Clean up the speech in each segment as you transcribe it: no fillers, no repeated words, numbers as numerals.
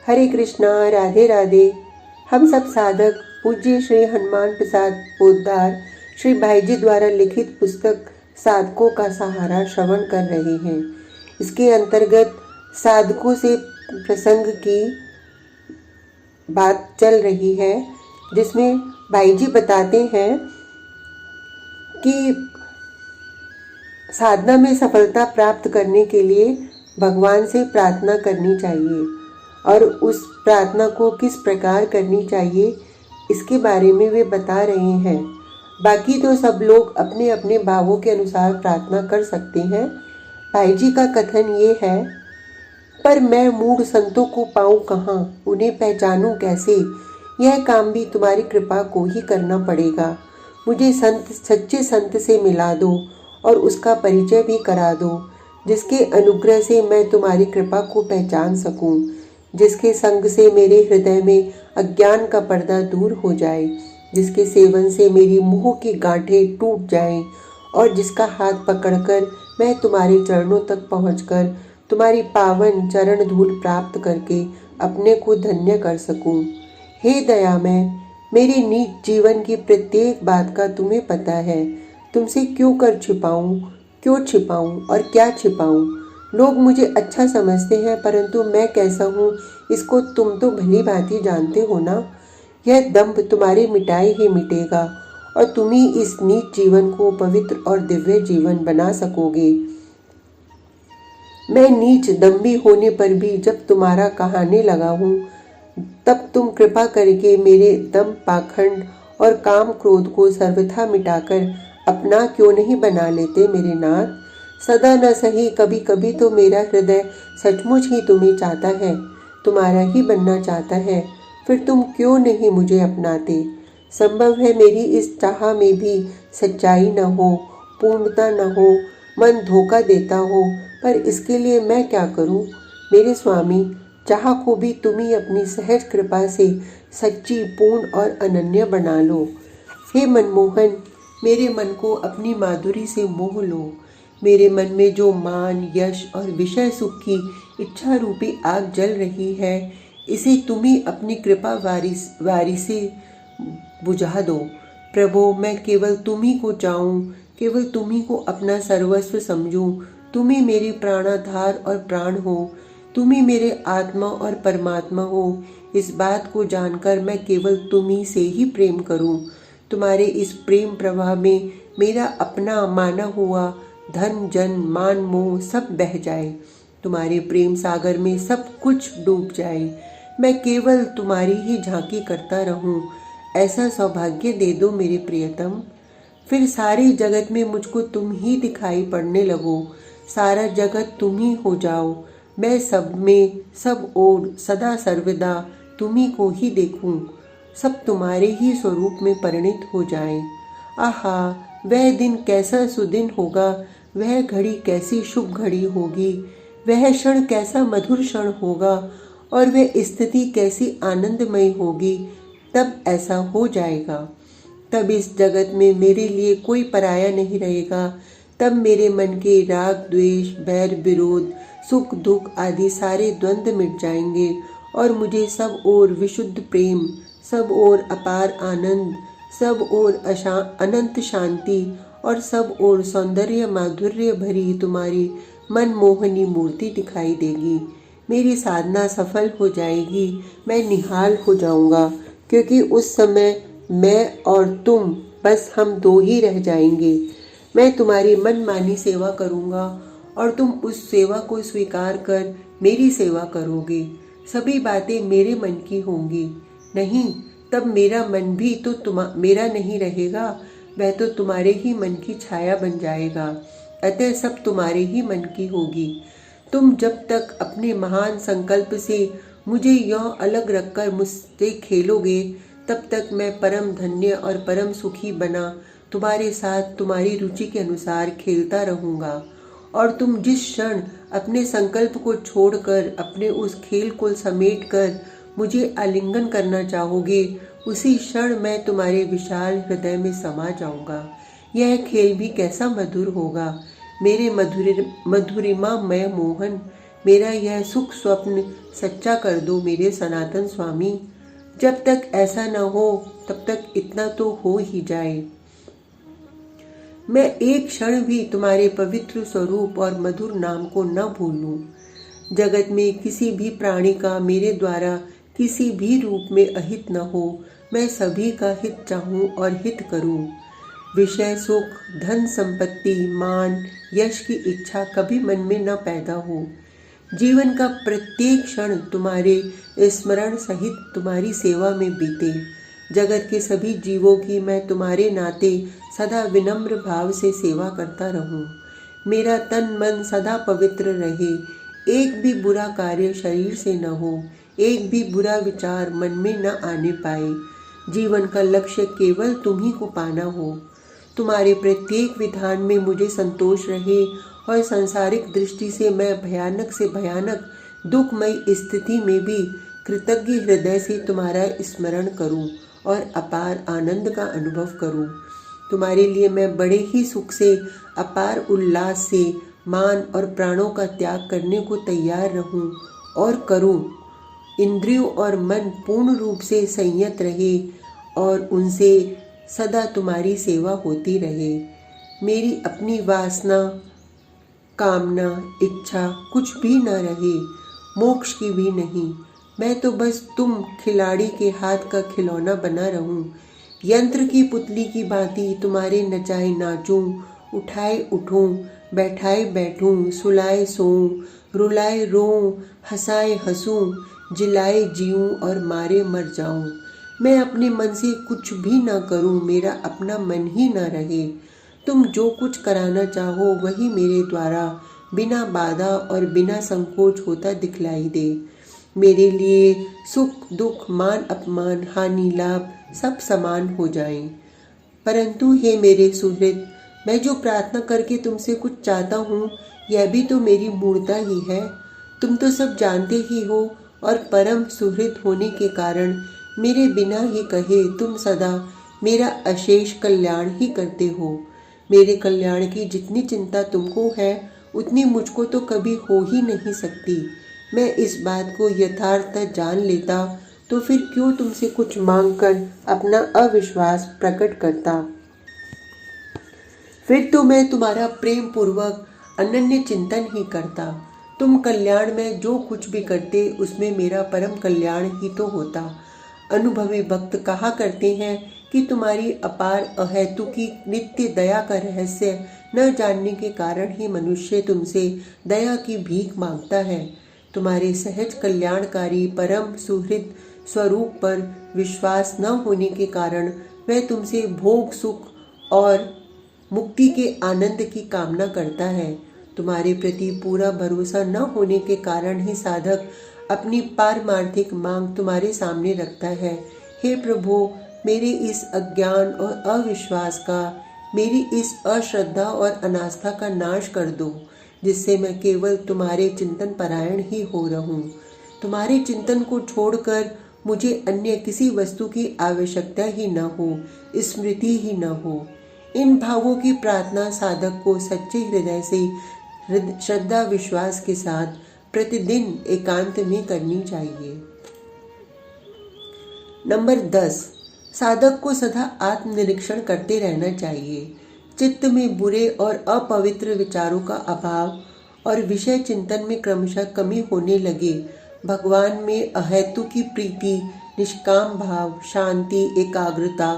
हरे कृष्णा, राधे राधे। हम सब साधक पूज्य श्री हनुमान प्रसाद पोद्दार श्री भाई जी द्वारा लिखित पुस्तक साधकों का सहारा श्रवण कर रहे हैं। इसके अंतर्गत साधकों से प्रसंग की बात चल रही है, जिसमें भाई जी बताते हैं कि साधना में सफलता प्राप्त करने के लिए भगवान से प्रार्थना करनी चाहिए और उस प्रार्थना को किस प्रकार करनी चाहिए इसके बारे में वे बता रहे हैं। बाकी तो सब लोग अपने अपने भावों के अनुसार प्रार्थना कर सकते हैं। भाई जी का कथन ये है, पर मैं मूढ़ संतों को पाऊँ कहाँ, उन्हें पहचानूँ कैसे? यह काम भी तुम्हारी कृपा को ही करना पड़ेगा। मुझे सच्चे संत से मिला दो और उसका परिचय भी करा दो, जिसके अनुग्रह से मैं तुम्हारी कृपा को पहचान सकूं, जिसके संग से मेरे हृदय में अज्ञान का पर्दा दूर हो जाए, जिसके सेवन से मेरी मोह की गांठें टूट जाएं और जिसका हाथ पकड़कर मैं तुम्हारे चरणों तक पहुंचकर तुम्हारी पावन चरण धूल प्राप्त करके अपने को धन्य कर सकूं। हे दयामय, मेरी नीच जीवन की प्रत्येक बात का तुम्हें पता है। तुमसे क्यों छिपाऊं और क्या छिपाऊं? लोग मुझे अच्छा समझते हैं, परंतु मैं कैसा हूँ इसको तुम तो भली भांति जानते हो ना। यह दंभ तुम्हारे मिटाए ही मिटेगा और तुम ही इस नीच जीवन को पवित्र और दिव्य जीवन बना सकोगे। मैं नीच दम्भी होने पर भी जब तुम्हारा कहाने लगा हूँ, तब तुम कृपा करके मेरे दम, पाखंड और काम क्रोध को सर्वथा मिटाकर अपना क्यों नहीं बना लेते मेरे नाथ? सदा न सही कभी कभी तो मेरा हृदय सचमुच ही तुम्हें चाहता है, तुम्हारा ही बनना चाहता है। फिर तुम क्यों नहीं मुझे अपनाते? संभव है मेरी इस चाह में भी सच्चाई न हो, पूर्णता न हो, मन धोखा देता हो, पर इसके लिए मैं क्या करूं? मेरे स्वामी, चाह को भी तुम ही अपनी सहज कृपा से सच्ची, पूर्ण और अनन्य बना लो। हे मनमोहन, मेरे मन को अपनी माधुरी से मोह लो। मेरे मन में जो मान, यश और विषय सुख की इच्छा रूपी आग जल रही है, इसे तुम ही अपनी कृपा वारी से बुझा दो। प्रभो, मैं केवल तुम ही को चाहूं, केवल तुम ही को अपना सर्वस्व समझूं। तुम ही मेरी प्राणाधार और प्राण हो, तुम ही मेरे आत्मा और परमात्मा हो। इस बात को जानकर मैं केवल तुम ही से ही प्रेम करूं। तुम्हारे इस प्रेम प्रवाह में मेरा अपना माना हुआ धन, जन, मान, मोह सब बह जाए। तुम्हारे प्रेम सागर में सब कुछ डूब जाए। मैं केवल तुम्हारी ही झांकी करता रहूं। ऐसा सौभाग्य दे दो मेरे प्रियतम। फिर सारे जगत में मुझको तुम ही दिखाई पड़ने लगो। सारा जगत तुम ही हो जाओ। मैं सब में, सब ओर, सदा सर्वदा तुम ही को ही देखूं। सब तुम्हारे ही स्वरूप में परिणित हो जाएं। आहा, वह दिन कैसा सुदिन होगा, वह घड़ी कैसी शुभ घड़ी होगी, वह क्षण कैसा मधुर क्षण होगा और वह स्थिति कैसी आनंदमय होगी। तब ऐसा हो जाएगा। तब इस जगत में मेरे लिए कोई पराया नहीं रहेगा। तब मेरे मन के राग, द्वेष, बैर, विरोध, सुख, दुख आदि सारे द्वंद्व मिट जाएंगे और मुझे सब ओर विशुद्ध प्रेम, सब ओर अपार आनंद, सब ओर अनंत शांति और सब ओर सौंदर्य माधुर्य भरी तुम्हारी मनमोहनी मूर्ति दिखाई देगी। मेरी साधना सफल हो जाएगी। मैं निहाल हो जाऊंगा, क्योंकि उस समय मैं और तुम, बस हम दो ही रह जाएंगे। मैं तुम्हारी मनमानी सेवा करूंगा और तुम उस सेवा को स्वीकार कर मेरी सेवा करोगे। सभी बातें मेरे मन की होंगी। नहीं, तब मेरा मन भी तो मेरा नहीं रहेगा, वह तो तुम्हारे ही मन की छाया बन जाएगा। अतः सब तुम्हारे ही मन की होगी। तुम जब तक अपने महान संकल्प से मुझे यह अलग रखकर मुझसे खेलोगे, तब तक मैं परम धन्य और परम सुखी बना तुम्हारे साथ तुम्हारी रुचि के अनुसार खेलता रहूँगा। और तुम जिस क्षण अपने संकल्प को छोड़कर अपने उस खेल को समेटकर मुझे आलिंगन करना चाहोगे, उसी क्षण मैं तुम्हारे विशाल हृदय में समा जाऊंगा। यह खेल भी कैसा मधुर होगा। मेरे मधुरिमामय मोहन, मेरा यह सुख स्वप्न सच्चा कर दो मेरे सनातन स्वामी। जब तक ऐसा न हो तब तक इतना तो हो ही जाए। मैं एक क्षण भी तुम्हारे पवित्र स्वरूप और मधुर नाम को न भूलूं। जगत में किसी भी प्राणी का मेरे द्वारा किसी भी रूप में अहित न हो। मैं सभी का हित चाहूं और हित करूं। विषय सुख, धन संपत्ति, मान, यश की इच्छा कभी मन में न पैदा हो। जीवन का प्रत्येक क्षण तुम्हारे स्मरण सहित तुम्हारी सेवा में बीते। जगत के सभी जीवों की मैं तुम्हारे नाते सदा विनम्र भाव से सेवा करता रहूं। मेरा तन मन सदा पवित्र रहे। एक भी बुरा कार्य शरीर से न हो, एक भी बुरा विचार मन में न आने पाए। जीवन का लक्ष्य केवल तुम्ही को पाना हो। तुम्हारे प्रत्येक विधान में मुझे संतोष रहे और सांसारिक दृष्टि से मैं भयानक से भयानक दुखमयी स्थिति में भी कृतज्ञ हृदय से तुम्हारा स्मरण करूं और अपार आनंद का अनुभव करूं। तुम्हारे लिए मैं बड़े ही सुख से, अपार उल्लास से मान और प्राणों का त्याग करने को तैयार रहूं और करूं। इंद्रियों और मन पूर्ण रूप से संयत रहे और उनसे सदा तुम्हारी सेवा होती रहे। मेरी अपनी वासना, कामना, इच्छा कुछ भी न रहे, मोक्ष की भी नहीं। मैं तो बस तुम खिलाड़ी के हाथ का खिलौना बना रहूं। यंत्र की पुतली की भांति तुम्हारे नचाए नाचूं, उठाए उठूं, बैठाए बैठूं, सुलाए सोऊं, रुलाए रोऊं, हंसाए हंसूं, जिलाए जीऊं और मारे मर जाऊं। मैं अपने मन से कुछ भी ना करूं, मेरा अपना मन ही ना रहे। तुम जो कुछ कराना चाहो वही मेरे द्वारा बिना बाधा और बिना संकोच होता दिखलाई दे। मेरे लिए सुख दुख, मान अपमान, हानि लाभ सब समान हो जाएं। परंतु हे मेरे सुहृद, मैं जो प्रार्थना करके तुमसे कुछ चाहता हूँ यह भी तो मेरी मूर्ता ही है। तुम तो सब जानते ही हो और परम सुहृद होने के कारण मेरे बिना ही कहे तुम सदा मेरा अशेष कल्याण ही करते हो। मेरे कल्याण की जितनी चिंता तुमको है उतनी मुझको तो कभी हो ही नहीं सकती। मैं इस बात को यथार्थ जान लेता तो फिर क्यों तुमसे कुछ मांगकर अपना अविश्वास प्रकट करता। फिर तो मैं तुम्हारा प्रेम पूर्वक अनन्य चिंतन ही करता। तुम कल्याण में जो कुछ भी करते उसमें मेरा परम कल्याण ही तो होता। अनुभवी भक्त कहा करते हैं कि तुम्हारी अपार अहेतु की नित्य दया का रहस्य न जानने के कारण ही मनुष्य तुमसे दया की भीख मांगता है। तुम्हारे सहज कल्याणकारी परम सुहृद स्वरूप पर विश्वास न होने के कारण वह तुमसे भोग सुख और मुक्ति के आनंद की कामना करता है। तुम्हारे प्रति पूरा भरोसा न होने के कारण ही साधक अपनी पारमार्थिक मांग तुम्हारे सामने रखता है। हे प्रभु, मेरे इस अज्ञान और अविश्वास का, मेरी इस अश्रद्धा और अनास्था का नाश कर दो, जिससे मैं केवल तुम्हारे चिंतन परायण ही हो रहूं। तुम्हारे चिंतन को छोड़कर मुझे अन्य किसी वस्तु की आवश्यकता ही न हो, स्मृति ही न हो। इन भावों की प्रार्थना साधक को सच्चे हृदय से श्रद्धा विश्वास के साथ प्रतिदिन एकांत में करनी चाहिए। नंबर 10, साधक को सदा आत्मनिरीक्षण करते रहना चाहिए। चित्त में बुरे और अपवित्र विचारों का अभाव और विषय चिंतन में क्रमशः कमी होने लगे। भगवान में अहेतु की प्रीति, निष्काम भाव, शांति, एकाग्रता,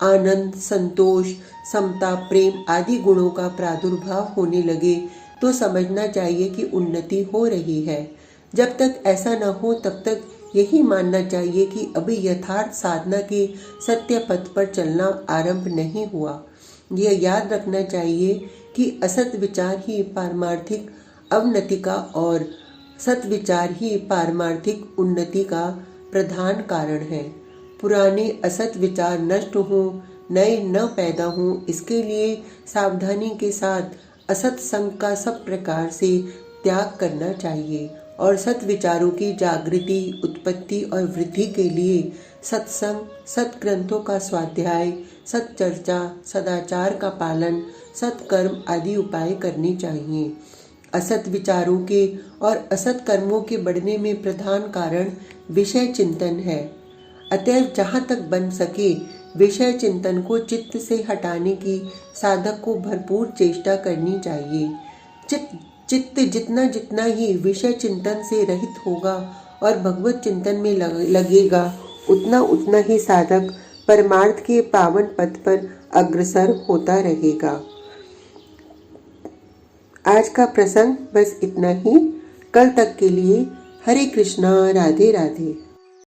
आनंद, संतोष, समता, प्रेम आदि गुणों का प्रादुर्भाव होने लगे तो समझना चाहिए कि उन्नति हो रही है। जब तक ऐसा न हो तब तक यही मानना चाहिए कि अभी यथार्थ साधना के सत्य पथ पर चलना आरंभ नहीं हुआ। यह याद रखना चाहिए कि असत विचार ही पारमार्थिक अवनति का और सत विचार ही पारमार्थिक उन्नति का प्रधान कारण है। पुराने असत विचार नष्ट हों, नए न पैदा हों, इसके लिए सावधानी के साथ असत संग का सब प्रकार से त्याग करना चाहिए और सत विचारों की जागृति, उत्पत्ति और वृद्धि के लिए सत्संग, सत्ग्रंथों का स्वाध्याय, सत्चर्चा, सदाचार का पालन, सत्कर्म आदि उपाय करने चाहिए। असत विचारों के और असत कर्मों के बढ़ने में प्रधान कारण विषय चिंतन है। अतएव जहाँ तक बन सके विषय चिंतन को चित्त से हटाने की साधक को भरपूर चेष्टा करनी चाहिए। चित्त जितना जितना ही विषय चिंतन से रहित होगा और भगवत चिंतन में लगेगा, उतना उतना ही साधक परमार्थ के पावन पथ पर अग्रसर होता रहेगा। आज का प्रसंग बस इतना ही। कल तक के लिए हरे कृष्णा, राधे राधे।